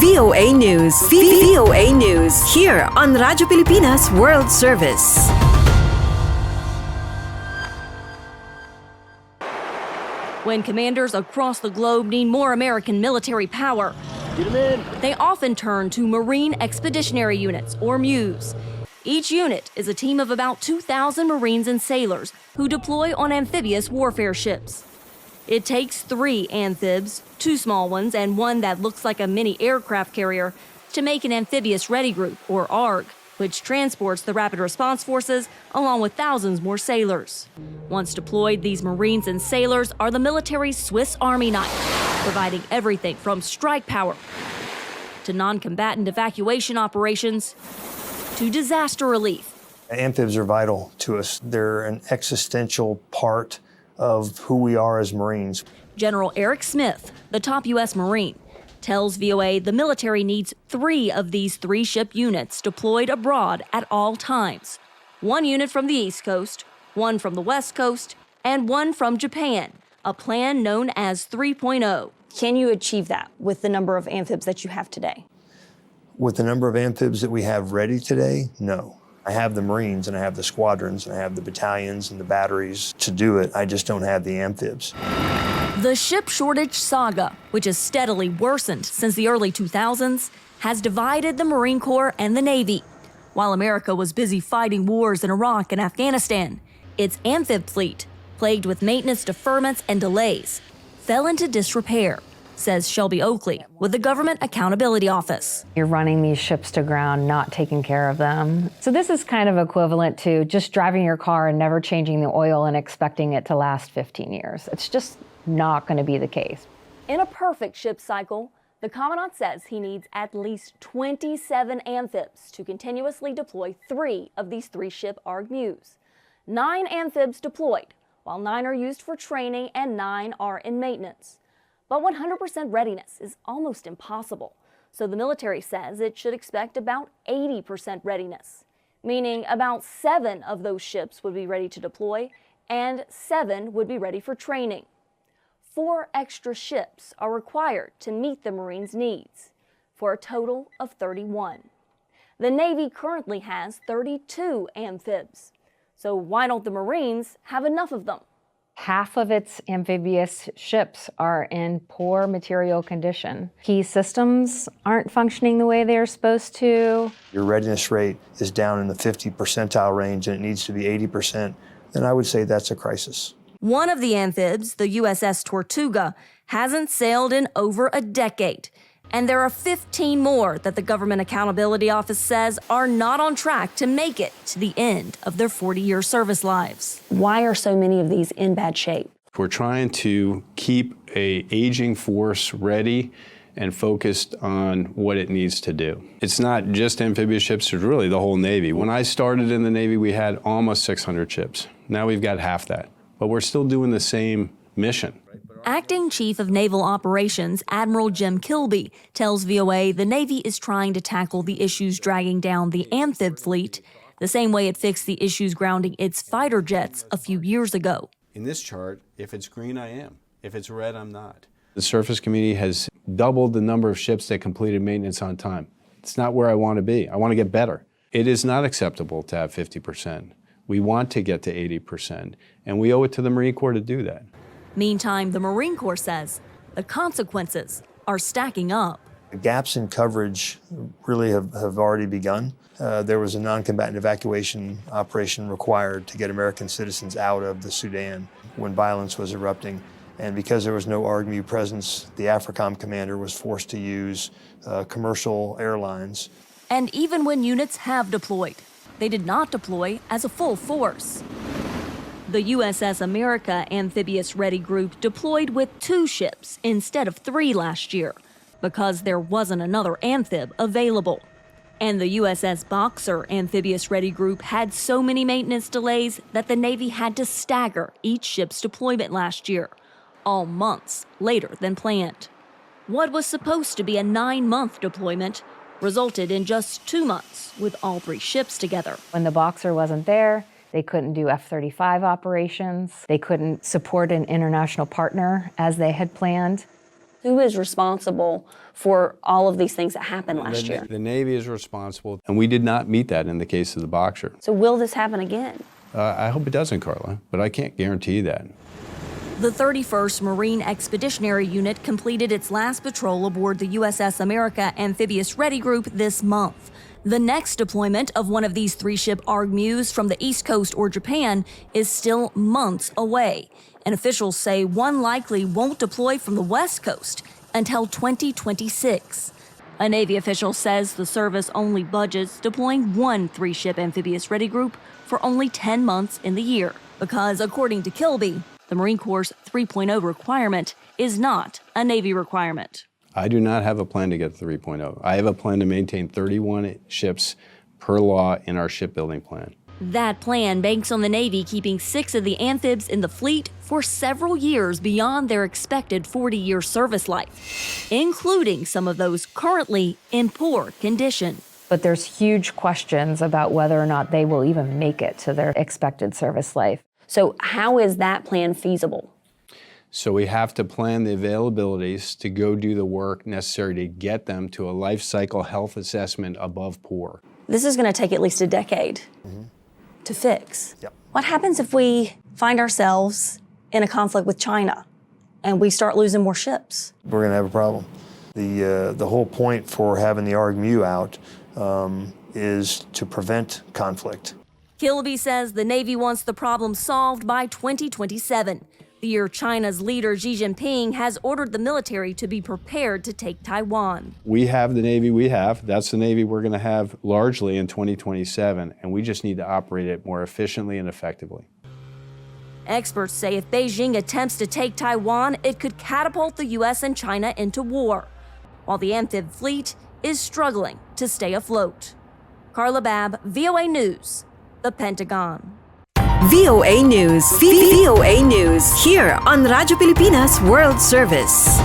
VOA News. VOA News. Here on Radyo Pilipinas World Service. When commanders across the globe need more American military power, they often turn to Marine Expeditionary Units, or MEUs. Each unit is a team of about 2,000 Marines and sailors who deploy on amphibious warfare ships. It takes 3 amphibs, 2 small ones and one that looks like a mini aircraft carrier, to make an amphibious ready group, or ARG, which transports the Rapid Response Forces along with thousands more sailors. Once deployed, these Marines and sailors are the military's Swiss Army knife, providing everything from strike power to non-combatant evacuation operations to disaster relief. Amphibs are vital to us. They're an existential part of who we are as Marines. General Eric Smith, the top U.S. Marine, tells VOA the military needs 3 of these 3-ship units deployed abroad at all times. 1 unit from the East Coast, 1 from the West Coast, and 1 from Japan, a plan known as 3.0. Can you achieve that with the number of amphibs that you have today? With the number of amphibs that we have ready today, no. I have the Marines and I have the squadrons and I have the battalions and the batteries to do it. I just don't have the amphibs. The ship shortage saga, which has steadily worsened since the early 2000s, has divided the Marine Corps and the Navy. While America was busy fighting wars in Iraq and Afghanistan, its amphib fleet, plagued with maintenance deferments and delays, fell into disrepair, says Shelby Oakley with the Government Accountability Office. You're running these ships to ground, not taking care of them. So this is kind of equivalent to just driving your car and never changing the oil and expecting it to last 15 years. It's just not going to be the case. In a perfect ship cycle, the Commandant says he needs at least 27 amphibs to continuously deploy 3 of these 3-ship ARG MEUs. 9 amphibs deployed, while 9 are used for training and 9 are in maintenance. But 100% readiness is almost impossible, so the military says it should expect about 80% readiness, meaning about 7 of those ships would be ready to deploy and 7 would be ready for training. 4 extra ships are required to meet the Marines' needs, for a total of 31. The Navy currently has 32 amphibs, so why don't the Marines have enough of them? Half of its amphibious ships are in poor material condition. Key systems aren't functioning the way they're supposed to. Your readiness rate is down in the 50 percentile range and it needs to be 80%, then I would say that's a crisis. One of the amphibs, the USS Tortuga, hasn't sailed in over a decade. And there are 15 more that the Government Accountability Office says are not on track to make it to the end of their 40-year service lives. Why are so many of these in bad shape? We're trying to keep an aging force ready and focused on what it needs to do. It's not just amphibious ships, it's really the whole Navy. When I started in the Navy, we had almost 600 ships. Now we've got half that, but we're still doing the same mission. Acting Chief of Naval Operations, Admiral Jim Kilby, tells VOA the Navy is trying to tackle the issues dragging down the amphib fleet the same way it fixed the issues grounding its fighter jets a few years ago. In this chart, if it's green, I am. If it's red, I'm not. The surface community has doubled the number of ships that completed maintenance on time. It's not where I want to be. I want to get better. It is not acceptable to have 50%. We want to get to 80%, and we owe it to the Marine Corps to do that. Meantime, the Marine Corps says the consequences are stacking up. The gaps in coverage really have already begun. There was a non-combatant evacuation operation required to get American citizens out of the Sudan when violence was erupting. And because there was no ARG MEU presence, the AFRICOM commander was forced to use commercial airlines. And even when units have deployed, they did not deploy as a full force. The USS America Amphibious Ready Group deployed with 2 ships instead of 3 last year because there wasn't another amphib available. And the USS Boxer Amphibious Ready Group had so many maintenance delays that the Navy had to stagger each ship's deployment last year, all months later than planned. What was supposed to be a 9-month deployment resulted in just 2 months with all 3 ships together. When the Boxer wasn't there, they couldn't do F-35 operations. They couldn't support an international partner as they had planned. Who is responsible for all of these things that happened last year? The Navy is responsible, and we did not meet that in the case of the Boxer. So will this happen again? I hope it doesn't, Carla, but I can't guarantee that. The 31st Marine Expeditionary Unit completed its last patrol aboard the USS America Amphibious Ready Group this month. The next deployment of one of these 3-ship ARG-MUs from the East Coast or Japan is still months away, and officials say one likely won't deploy from the West Coast until 2026. A Navy official says the service only budgets deploying one 3-ship amphibious ready group for only 10 months in the year, because according to Kilby, the Marine Corps' 3.0 requirement is not a Navy requirement. I do not have a plan to get to 3.0. I have a plan to maintain 31 ships per law in our shipbuilding plan. That plan banks on the Navy keeping 6 of the amphibs in the fleet for several years beyond their expected 40-year service life, including some of those currently in poor condition. But there's huge questions about whether or not they will even make it to their expected service life. So how is that plan feasible? So we have to plan the availabilities to go do the work necessary to get them to a life cycle health assessment above poor. This is going to take at least a decade to fix. Yep. What happens if we find ourselves in a conflict with China and we start losing more ships? We're going to have a problem. The whole point for having the ARG-MU out is to prevent conflict. Kilby says the Navy wants the problem solved by 2027, the year China's leader Xi Jinping has ordered the military to be prepared to take Taiwan. We have the Navy we have. That's the Navy we're going to have largely in 2027, and we just need to operate it more efficiently and effectively. Experts say if Beijing attempts to take Taiwan, it could catapult the U.S. and China into war, while the amphib fleet is struggling to stay afloat. Carla Babb, VOA News, the Pentagon. VOA News. VOA News. Here on Radyo Pilipinas World Service.